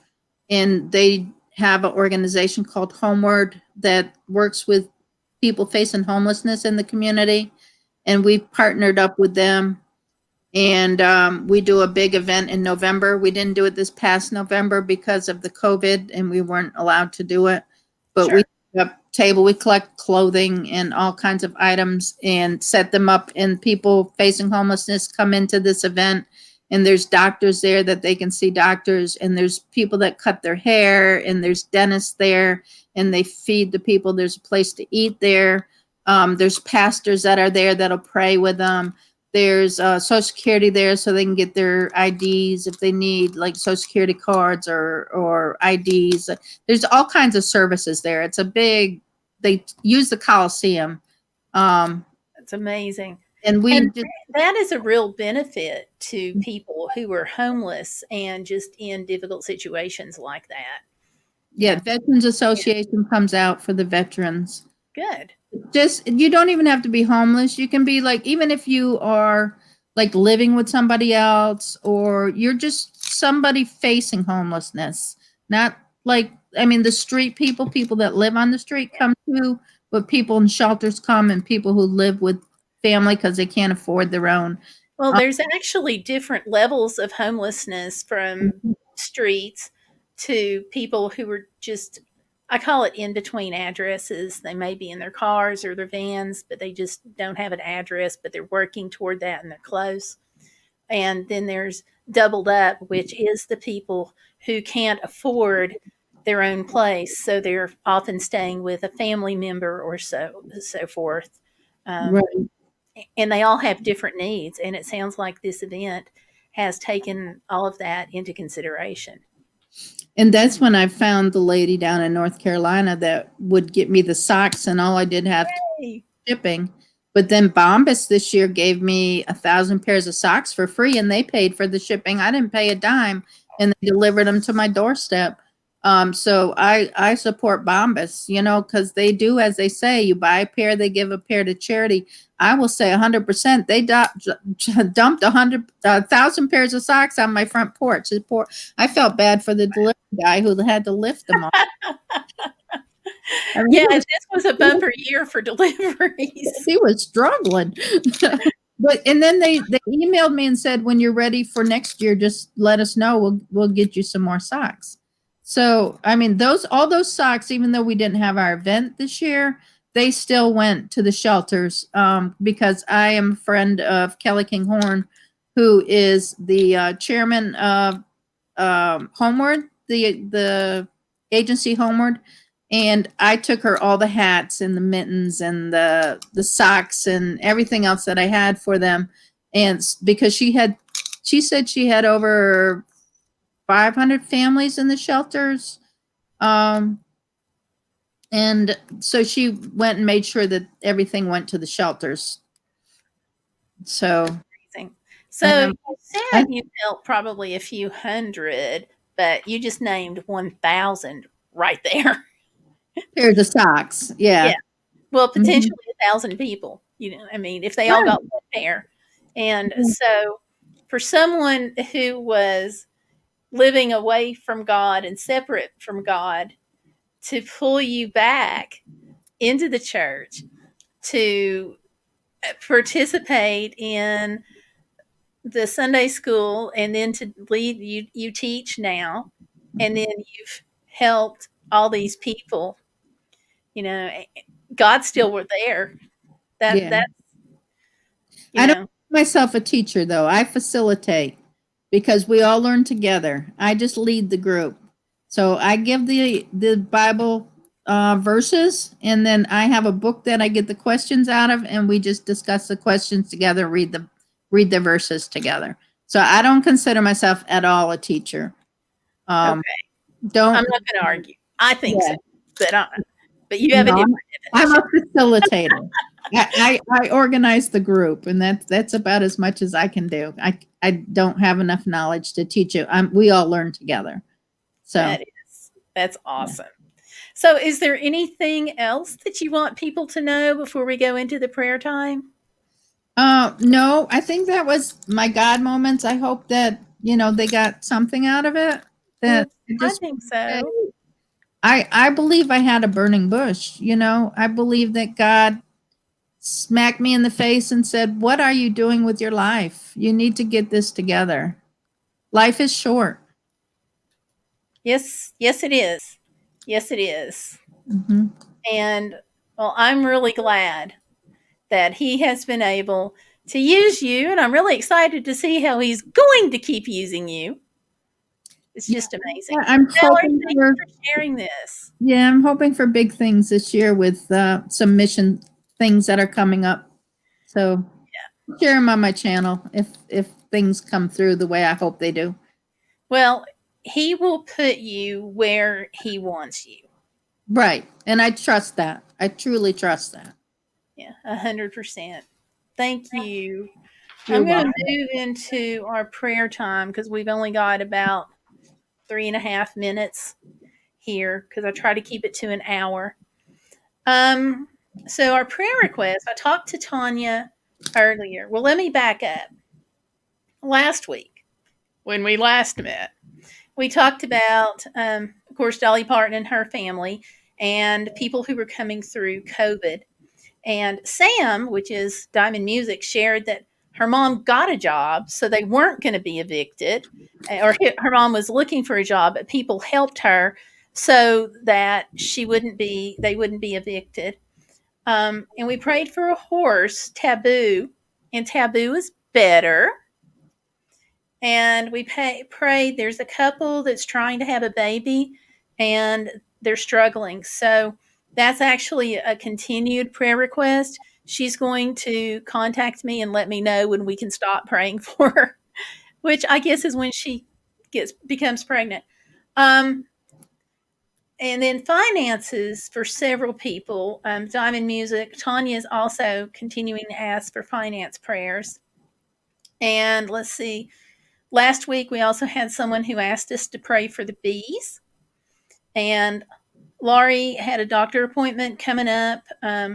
and they have an organization called Homeward that works with people facing homelessness in the community. And we partnered up with them, and we do a big event in November. We didn't do it this past November because of the COVID, and we weren't allowed to do it. But we Sure. set up table. We collect clothing and all kinds of items and set them up. And people facing homelessness come into this event. And there's doctors there that they can see doctors. And there's people that cut their hair. And there's dentists there. And they feed the people. There's a place to eat there. There's pastors that are there that'll pray with them. There's Social Security there, so they can get their IDs if they need, like Social Security cards or IDs. There's all kinds of services there. It's a big. They use the Coliseum, That's amazing. and we And did. that is a real benefit to people who are homeless and just in difficult situations like that. You Yeah, know, Veterans yeah, Association comes out for the veterans. good. Just, you don't even have to be homeless. You can be like, even if you are like living with somebody else, or you're just somebody facing homelessness, not like, I mean, the street people that live on the street come too, but people in shelters come, and people who live with family because they can't afford their own. Well, Um, there's actually different levels of homelessness from streets to people who are just, I call it in between addresses. They may be in their cars or their vans, but they just don't have an address, but they're working toward that and they're close. And then there's doubled up, which is the people who can't afford their own place. So they're often staying with a family member or so forth. Um, right. and they all have different needs. And it sounds like this event has taken all of that into consideration. And that's when I found the lady down in North Carolina that would get me the socks, and all I did have to Hey, shipping. But then Bombas this year gave me 1,000 pairs of socks for free, and they paid for the shipping. I didn't pay a dime, and they delivered them to my doorstep. So I support Bombas, you know, because they do as they say. You buy a pair, they give a pair to charity. I will say 100%. They dumped 1,000 pairs of socks on my front porch. I felt bad for the delivery guy who had to lift them all. I mean, yeah, this was a bumper year for deliveries. he was struggling. But and then they emailed me and said, when you're ready for next year, just let us know. We'll get you some more socks. So I mean, those all those socks, even though we didn't have our event this year, they still went to the shelters, because I am a friend of Kelly King Horn, who is the chairman of Homeward, the agency Homeward, and I took her all the hats and the mittens and the socks and everything else that I had for them, and because she said she had over 500 families in the shelters, um, and so she went and made sure that everything went to the shelters. So Amazing. So um, you I said you felt probably a few hundred, but you just named 1,000 right there. pairs of socks, Yeah. yeah. Well, Mhm. potentially 1,000 people, you know, I mean, if they all Right. got one pair. And so for someone who was living away from God and separate from God to pull you back into the church to participate in the Sunday school and then to lead you teach now and then you've helped all these people, you know, God still were there. Yeah. That's, you I don't know, call myself a teacher though. I facilitate because we all learn together. I just lead the group. So I give the Bible verses, and then I have a book that I get the questions out of, and we just discuss the questions together, read the verses together. So I don't consider myself at all a teacher. Um, okay. I'm don't not going to argue. I think so, Yeah. but but you have a No, different I'm a definition. facilitator. I organize the group, and that's about as much as I can do. I don't have enough knowledge to teach it. We all learn together. So, That's yeah. awesome. So, is there anything else that you want people to know before we go into the prayer time? No, I think that was my God moments. I hope that, they got something out of it. Well, That I I just think so. I believe I had a burning bush, I believe that God smacked me in the face and said, "What are you doing with your life? You need to get this together. Life is short." Yes, yes, it is. Yes, it is. Mhm. And well, I'm really glad that he has been able to use you, and I'm really excited to see how he's going to keep using you. It's Yeah, just amazing. yeah, I'm Valerie, hoping thank you for for sharing this. yeah, I'm hoping for big things this year with some mission things that are coming up. So share them on my channel if things come through the way I hope they do. Well, he will put you where he wants you. Right, and I trust that. I truly trust that. Yeah, 100%. Thank you. You're I'm going welcome. to move into our prayer time because we've only got about 3.5 minutes here because I try to keep it to an hour. Um, so our prayer request, I talked to Tanya earlier. Well, let me back up. Last week, when we last met, we talked about, of course, Dolly Parton and her family and people who were coming through COVID. And Sam, which is Diamond Music, shared that her mom got a job, so they weren't going to be evicted, or her mom was looking for a job, but people helped her so that they wouldn't be evicted. And we prayed for a horse, Taboo, and Taboo is better. And we prayed. There's a couple that's trying to have a baby, and they're struggling. So that's actually a continued prayer request. She's going to contact me and let me know when we can stop praying for her, which I guess is when she becomes pregnant. Um, and then finances for several people. Diamond Music. Tanya is also continuing to ask for finance prayers. And let's see. Last week, we also had someone who asked us to pray for the bees. And Laurie had a doctor appointment coming up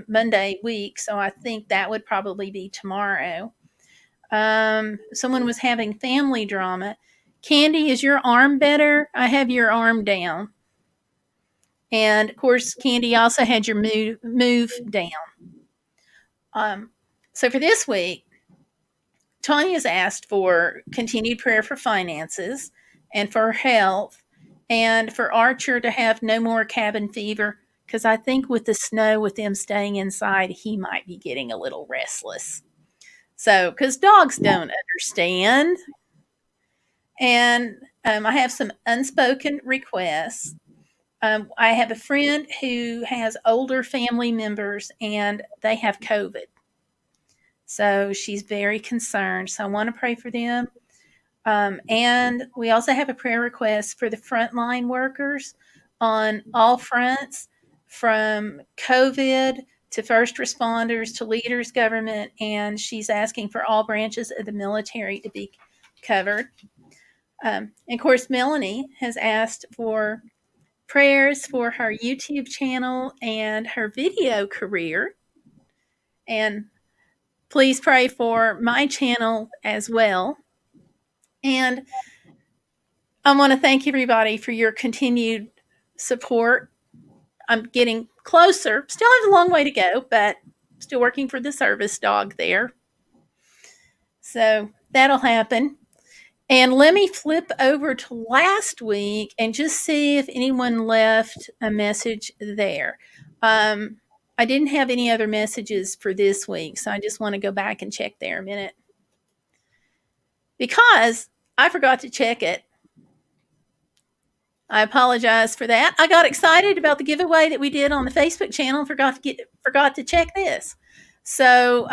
Monday week, so I think that would probably be tomorrow. Someone was having family drama. Candy, is your arm better? I have your arm down. And of course, Candy also had your move down. Um, so for this week, Tanya's asked for continued prayer for finances and for health and for Archer to have no more cabin fever because I think with the snow, with them staying inside, he might be getting a little restless. So, because dogs don't understand. And I have some unspoken requests. I have a friend who has older family members and they have COVID. So she's very concerned. So I want to pray for them. And we also have a prayer request for the frontline workers on all fronts, from COVID to first responders to leaders, government, and she's asking for all branches of the military to be covered. And of course, Melanie has asked for prayers for her YouTube channel and her video career. And please pray for my channel as well. And I want to thank everybody for your continued support. I'm getting closer. Still have a long way to go, but still working for the service dog there. So that'll happen. And let me flip over to last week and just see if anyone left a message there. I didn't have any other messages for this week, so I just want to go back and check there a minute because I forgot to check it. I apologize for that. I got excited about the giveaway that we did on the Facebook channel and forgot to check this. So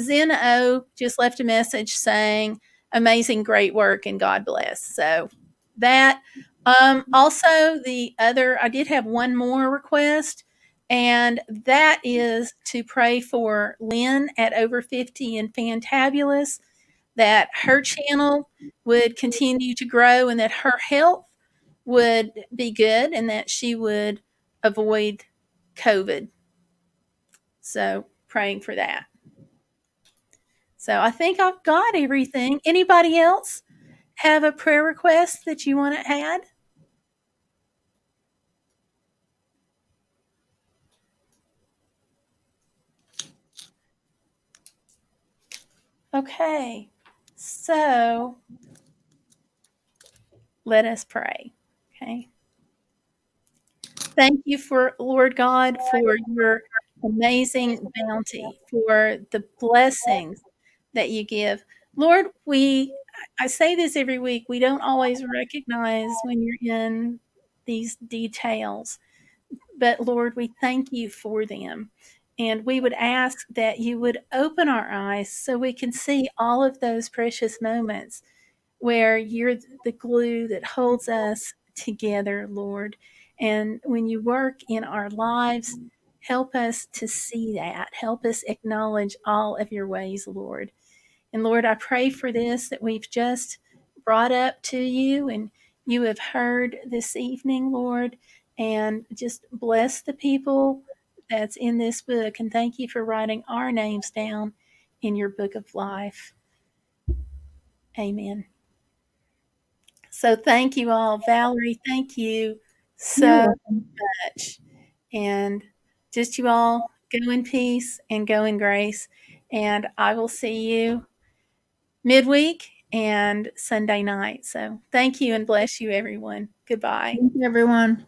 Zen O just left a message saying, "Amazing, great work, and God bless." So that Also, I did have one more request, and that is to pray for Lynn at Over 50 and Fantabulous, that her channel would continue to grow and that her health would be good and that she would avoid COVID. So, praying for that. So, I think I've got everything. Anybody else have a prayer request that you want to add? Okay. So, let us pray. Okay. Thank you for, Lord God, for your amazing bounty, for the blessings that you give. Lord, I say this every week, we don't always recognize when you're in these details, but Lord, we thank you for them. And we would ask that you would open our eyes so we can see all of those precious moments where you're the glue that holds us together, Lord. And when you work in our lives, help us to see that. Help us acknowledge all of your ways, Lord. And Lord, I pray for this that we've just brought up to you and you have heard this evening, Lord, and just bless the people that's in this book. And thank you for writing our names down in your book of life. Amen. So thank you all. Valerie, thank you You're so welcome. much. And just you all go in peace and go in grace. And I will see you midweek and Sunday night. So thank you and bless you, everyone. Goodbye. Thank you, everyone.